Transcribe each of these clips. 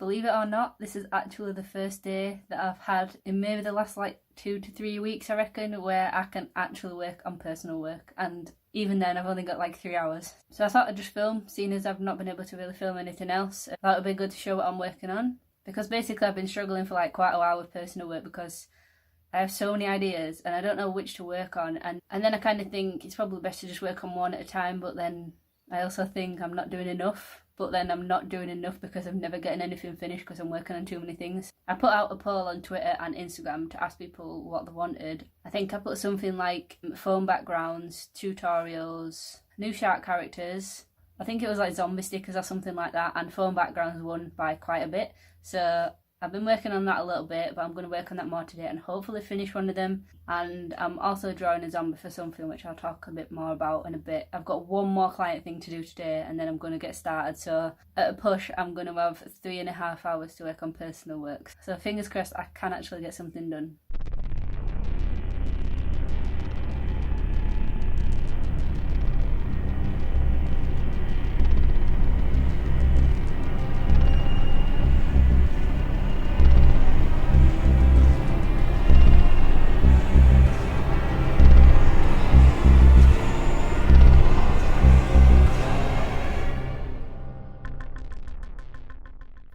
Believe it or not, this is actually the first day that I've had in maybe the last like 2 to 3 weeks, I reckon, where I can actually work on personal work. And even then, I've only got like 3 hours. So I thought I'd just film, seeing as I've not been able to really film anything else. That would be good to show what I'm working on. Because basically I've been struggling for like quite a while with personal work because I have so many ideas and I don't know which to work on. And then I kind of think it's probably best to just work on one at a time, but then I also think I'm not doing enough. But then I'm not doing enough because I'm never getting anything finished because I'm working on too many things. I put out a poll on Twitter and Instagram to ask people what they wanted. I think I put something like phone backgrounds, tutorials, new shark characters. I think it was like zombie stickers or something like that, and phone backgrounds won by quite a bit. So I've been working on that a little bit, but I'm going to work on that more today and hopefully finish one of them. And I'm also drawing a zombie for something which I'll talk a bit more about in a bit. I've got one more client thing to do today and then I'm going to get started. So at a push, I'm going to have 3.5 hours to work on personal work. So fingers crossed I can actually get something done.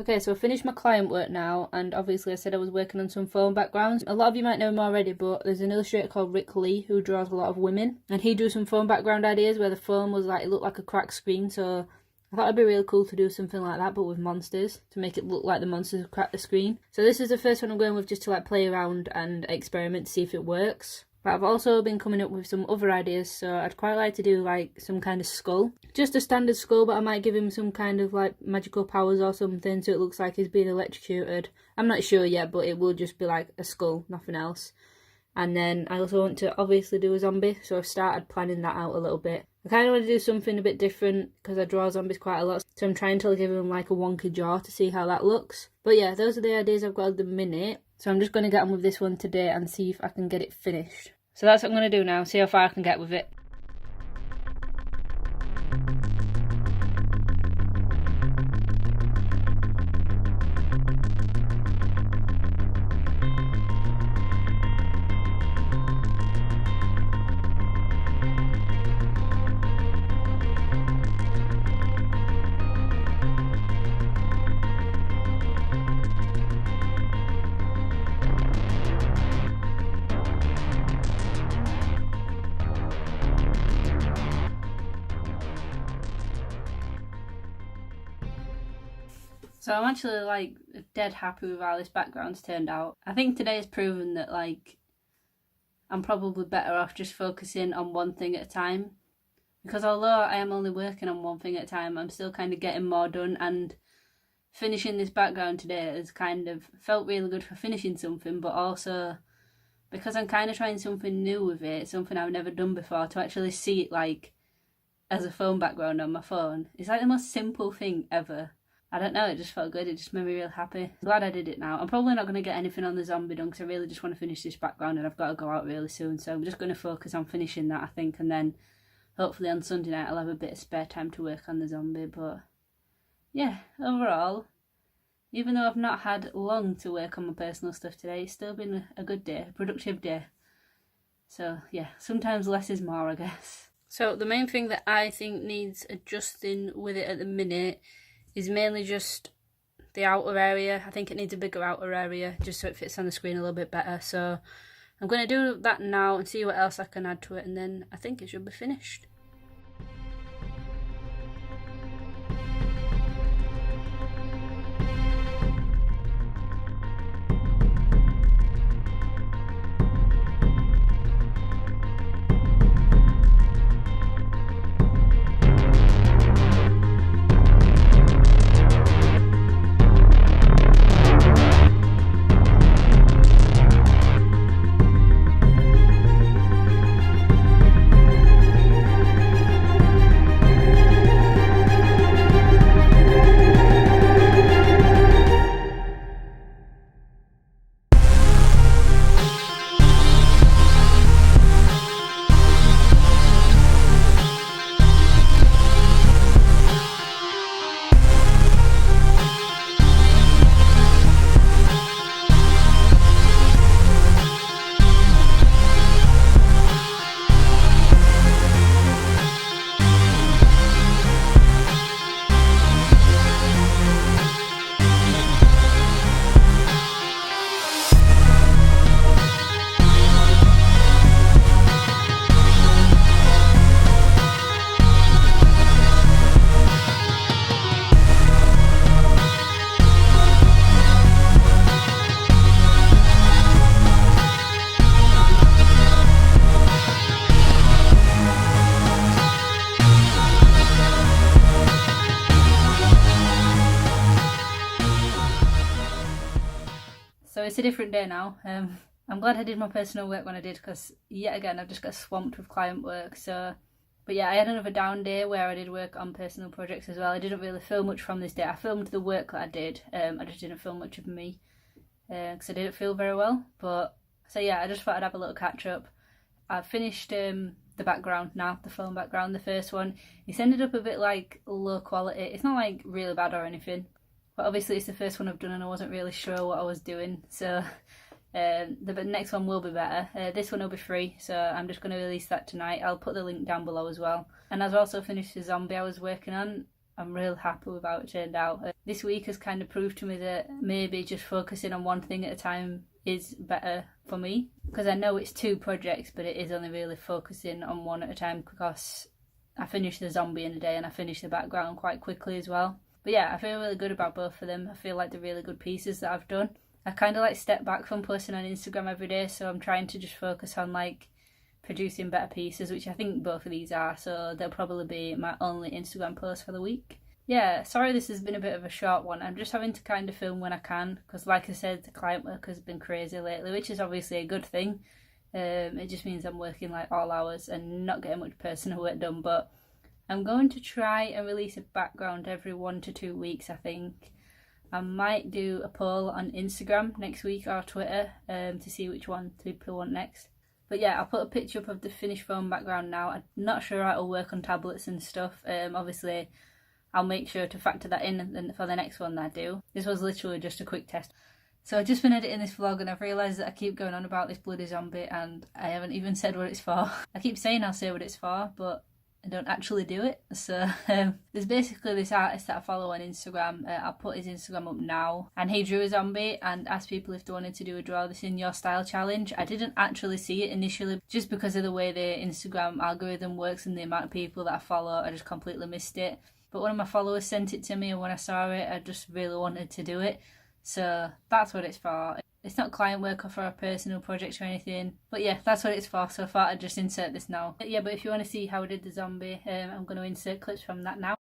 Okay, so I finished my client work now, and obviously I said I was working on some phone backgrounds. A lot of you might know him already, but there's an illustrator called Rick Lee who draws a lot of women, and he drew some phone background ideas where the phone was like, it looked like a cracked screen, so I thought it'd be really cool to do something like that, but with monsters, to make it look like the monsters have cracked the screen. So this is the first one I'm going with just to like play around and experiment to see if it works. But I've also been coming up with some other ideas, so I'd quite like to do like some kind of skull. Just a standard skull, but I might give him some kind of like magical powers or something so it looks like he's being electrocuted. I'm not sure yet, but it will just be like a skull, nothing else. And then I also want to obviously do a zombie, so I've started planning that out a little bit. I kind of want to do something a bit different because I draw zombies quite a lot, so I'm trying to give him like a wonky jaw to see how that looks. But yeah, those are the ideas I've got at the minute. So I'm just going to get on with this one today and see if I can get it finished. So that's what I'm going to do now, see how far I can get with it. So I'm actually like dead happy with how this background's turned out. I think today has proven that like I'm probably better off just focusing on one thing at a time. Because although I am only working on one thing at a time, I'm still kind of getting more done, and finishing this background today has kind of felt really good for finishing something, but also because I'm kind of trying something new with it, something I've never done before, to actually see it like as a phone background on my phone. It's like the most simple thing ever. I don't know, it just felt good, it just made me real happy. I'm glad I did it now. I'm probably not going to get anything on the zombie done because I really just want to finish this background and I've got to go out really soon. So I'm just going to focus on finishing that, I think, and then hopefully on Sunday night I'll have a bit of spare time to work on the zombie. But yeah, overall, even though I've not had long to work on my personal stuff today, it's still been a good day, a productive day. So yeah, sometimes less is more, I guess. So the main thing that I think needs adjusting with it at the minute is mainly just the outer area. I think it needs a bigger outer area just so it fits on the screen a little bit better. So I'm going to do that now and see what else I can add to it, and then I think it should be finished. So it's a different day now. I'm glad I did my personal work when I did, because yet again I've just got swamped with client work. So, but yeah, I had another down day where I did work on personal projects as well. I didn't really film much from this day. I filmed the work that I did. I just didn't film much of me because I didn't feel very well. But so yeah, I just thought I'd have a little catch up. I've finished the background now, the phone background, the first one. It's ended up a bit like low quality. It's not like really bad or anything, but obviously it's the first one I've done and I wasn't really sure what I was doing. So the next one will be better. This one will be free, so I'm just going to release that tonight. I'll put the link down below as well. And I've also finished the zombie I was working on. I'm real happy with how it turned out. This week has kind of proved to me that maybe just focusing on one thing at a time is better for me, because I know it's 2 projects, but it is only really focusing on one at a time, because I finished the zombie in a day and I finished the background quite quickly as well. But yeah, I feel really good about both of them. I feel like they're really good pieces that I've done. I kind of like step back from posting on Instagram every day, so I'm trying to just focus on like producing better pieces, which I think both of these are, so they'll probably be my only Instagram post for the week. Yeah, sorry this has been a bit of a short one. I'm just having to kind of film when I can, because like I said, the client work has been crazy lately, which is obviously a good thing. It just means I'm working like all hours and not getting much personal work done, but I'm going to try and release a background every 1 to 2 weeks, I think. I might do a poll on Instagram next week or Twitter to see which one people want next. But yeah, I'll put a picture up of the finished phone background now. I'm not sure how it'll work on tablets and stuff. Obviously, I'll make sure to factor that in for the next one that I do. This was literally just a quick test. So I've just been editing this vlog and I've realised that I keep going on about this bloody zombie and I haven't even said what it's for. I keep saying I'll say what it's for, but I don't actually do it. So there's basically this artist that I follow on Instagram. I'll put his Instagram up now, and he drew a zombie and asked people if they wanted to do a draw this in your style challenge. I didn't actually see it initially, just because of the way the Instagram algorithm works and the amount of people that I follow. I just completely missed it, but one of my followers sent it to me, and when I saw it I just really wanted to do it. So that's what it's for. It's not client work or for a personal project or anything. But yeah, that's what it's for. So I thought I'd just insert this now. But yeah, but if you want to see how I did the zombie, I'm going to insert clips from that now.